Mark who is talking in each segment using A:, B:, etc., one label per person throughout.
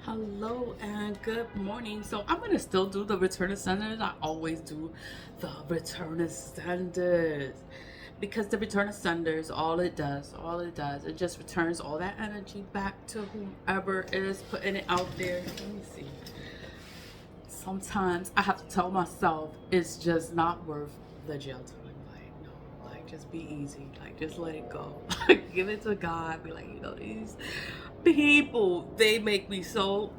A: Hello and good morning. So I'm gonna still do the return of senders. I always do the return of senders because the return of senders, it just returns all that energy back to whoever is putting it out there. Let me see. Sometimes I have to tell myself it's just not worth the jail time. Like, no, like just be easy. Like just let it go. Give it to God. Be like, these people, they make me so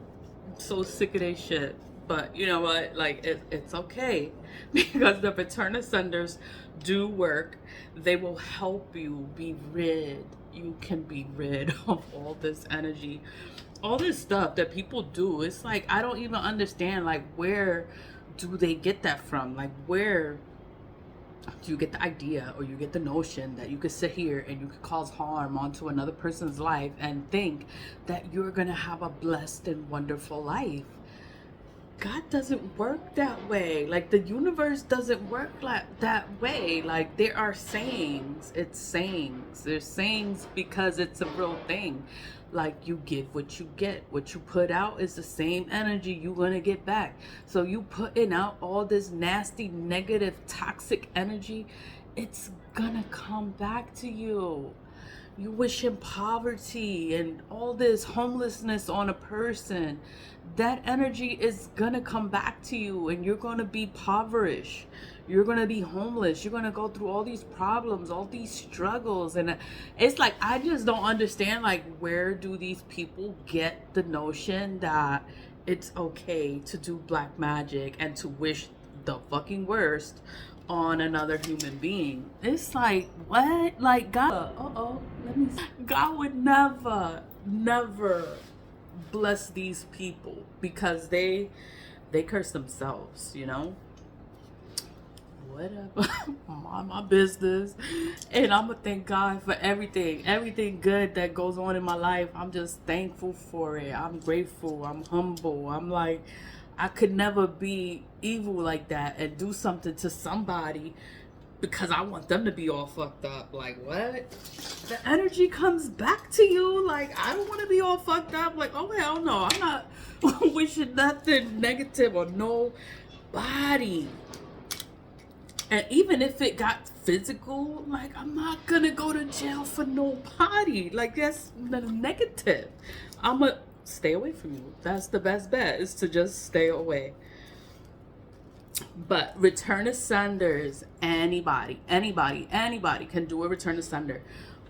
A: sick of their shit. But you know what? Like it's okay because the return of senders do work. They will help you be rid. You can be rid of all this energy, all this stuff that people do. It's like I don't even understand. Like where do they get that from? Like where do you get the idea or you get the notion that you could sit here and you could cause harm onto another person's life and think that you're gonna have a blessed and wonderful life? God doesn't work that way. Like the universe doesn't work like that way. Like there are sayings. It's sayings. There's sayings because it's a real thing. Like you give what you get. What you put out is the same energy you're gonna get back. So you putting out all this nasty, negative, toxic energy, it's gonna come back to you. You wishing poverty and all this homelessness on a person, that energy is gonna come back to you and you're gonna be impoverished. You're gonna be homeless. You're gonna go through all these problems, all these struggles. And it's like, I just don't understand, like, where do these people get the notion that it's okay to do black magic and to wish the fucking worst on another human being? It's like, what? Like, God, let me God would never bless these people because they curse themselves, whatever. Mind my business, and I'm gonna thank God for everything good that goes on in my life. I'm just thankful for it. I'm grateful. I'm humble. I'm like, I could never be evil like that and do something to somebody because I want them to be all fucked up. Like, what? The energy comes back to you. Like, I don't want to be all fucked up. Like, oh hell no, I'm not wishing nothing negative on nobody. And even if it got physical, like, I'm not gonna go to jail for nobody. Like, that's the negative. I'm gonna stay away from you. That's the best bet, is to just stay away. But return to senders, anybody can do a return to sender.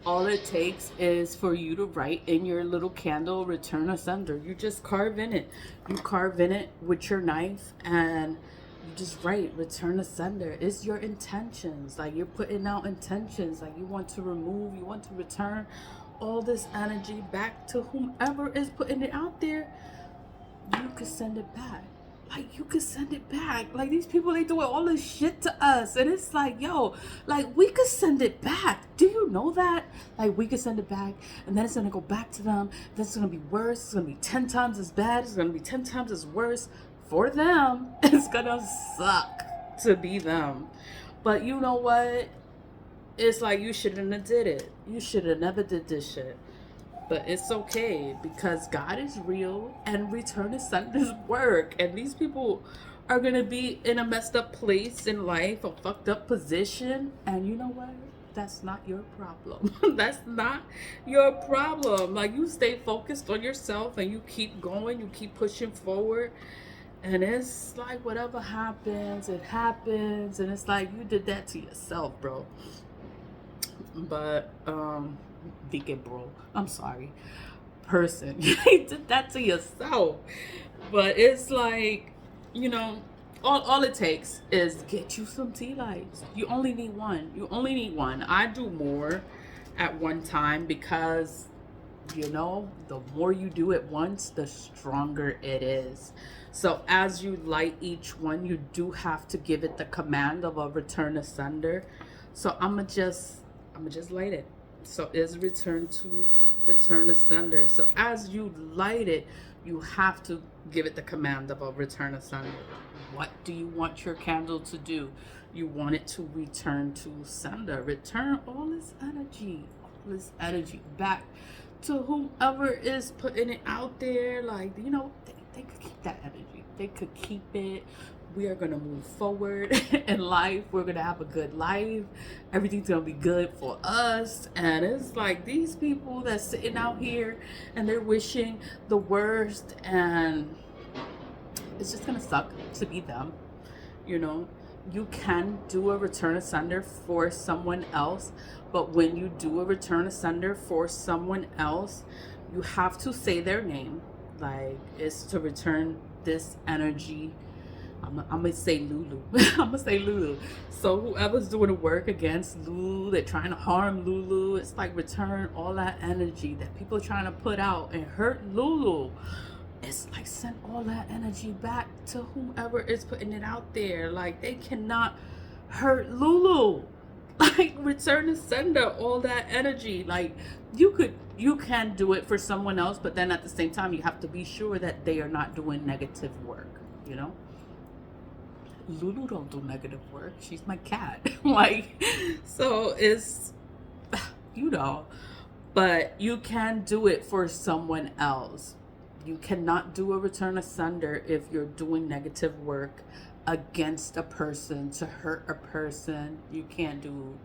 A: All it takes is for you to write in your little candle, return a sender. You just carve in it. You carve in it with your knife and you just write return a sender. It's your intentions. Like, you're putting out intentions. Like, you want to remove, you want to return all this energy back to whomever is putting it out there. You could send it back. Like, you could send it back. Like, these people, they doing all this shit to us. And it's like, yo, like, we could send it back. Do you know that? Like, we could send it back, and then it's going to go back to them. Then it's going to be worse. It's going to be 10 times as bad. It's going to be 10 times as worse for them. It's going to suck to be them. But you know what? It's like, you shouldn't have did it. You should have never did this shit. But it's okay because God is real and return to senders work. And these people are going to be in a messed up place in life, a fucked up position. And you know what? That's not your problem. That's not your problem. Like, you stay focused on yourself and you keep going, you keep pushing forward. And it's like, whatever happens, it happens. And it's like, you did that to yourself, bro. But, Deacon bro, I'm sorry, person, you did that to yourself. But it's like, all it takes is get you some tea lights. You only need one. I do more at one time because the more you do it once, the stronger it is. So as you light each one, you do have to give it the command of a return to sender. So I'm gonna just light it. So is return to sender. So as you light it, you have to give it the command of a return to sender. What do you want your candle to do? You want it to return to sender. Return all this energy back to whomever is putting it out there. Like, you know, they could keep that energy. They could keep it. We are going to move forward in life. We're going to have a good life. Everything's going to be good for us. And it's like these people that's sitting out here and they're wishing the worst, and it's just going to suck to be them. You know, you can do a return asunder for someone else, but when you do a return asunder for someone else, you have to say their name. Like, it's to return this energy. I'm gonna say Lulu. I'm gonna say Lulu. So whoever's doing the work against Lulu, they're trying to harm Lulu, it's like return all that energy that people are trying to put out and hurt Lulu. It's like send all that energy back to whomever is putting it out there. Like, they cannot hurt Lulu. Like, return and send her all that energy. Like, you can do it for someone else, but then at the same time you have to be sure that they are not doing negative work, you know? Lulu don't do negative work. She's my cat. Like, so it's, you know, but you can do it for someone else. You cannot do a return asunder if you're doing negative work against a person to hurt a person. You can't do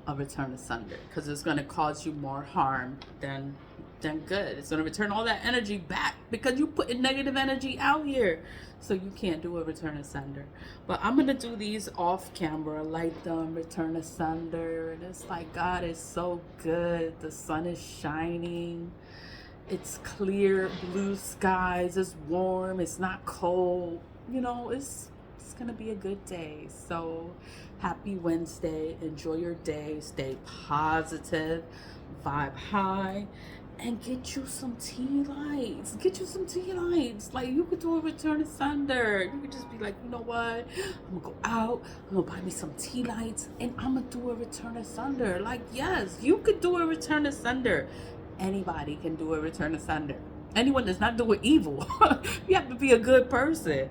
A: a return asunder because it's going to cause you more harm than good. It's going to return all that energy back because you put negative energy out here. So you can't do a return asunder. But I'm going to do these off camera, light them, return asunder. And it's like, God is so good. The sun is shining. It's clear, blue skies. It's warm. It's not cold. You know, it's gonna be a good day. So happy Wednesday. Enjoy your day. Stay positive, vibe high, and get you some tea lights. Get you some tea lights. Like, you could do a return asunder. You could just be like, you know what, I'm gonna go out, I'm gonna buy me some tea lights, and I'm gonna do a return asunder. Like, yes, you could do a return asunder. Anybody can do a return asunder. Anyone that's not doing evil. You have to be a good person.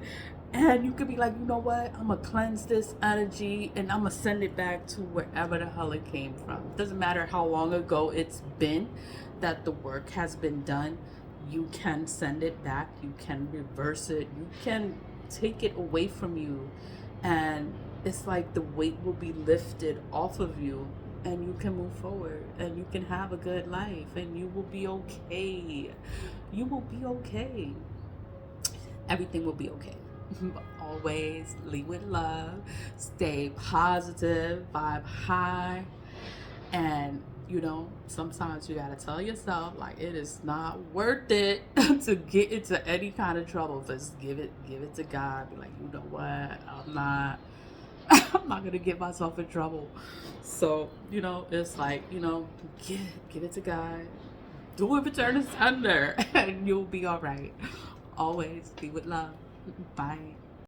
A: And you could be like, you know what, I'm going to cleanse this energy and I'm going to send it back to wherever the hell it came from. It doesn't matter how long ago it's been that the work has been done. You can send it back. You can reverse it. You can take it away from you. And it's like the weight will be lifted off of you. And you can move forward. And you can have a good life. And you will be okay. You will be okay. Everything will be okay. Always lead with love, stay positive, vibe high, and you know, sometimes you gotta tell yourself, like, it is not worth it to get into any kind of trouble. Just give it to God. Be like, you know what, I'm not gonna get myself in trouble. So, you know, it's like, you know, give it to God, do a return asunder, and you'll be all right. Always be with love. Bye.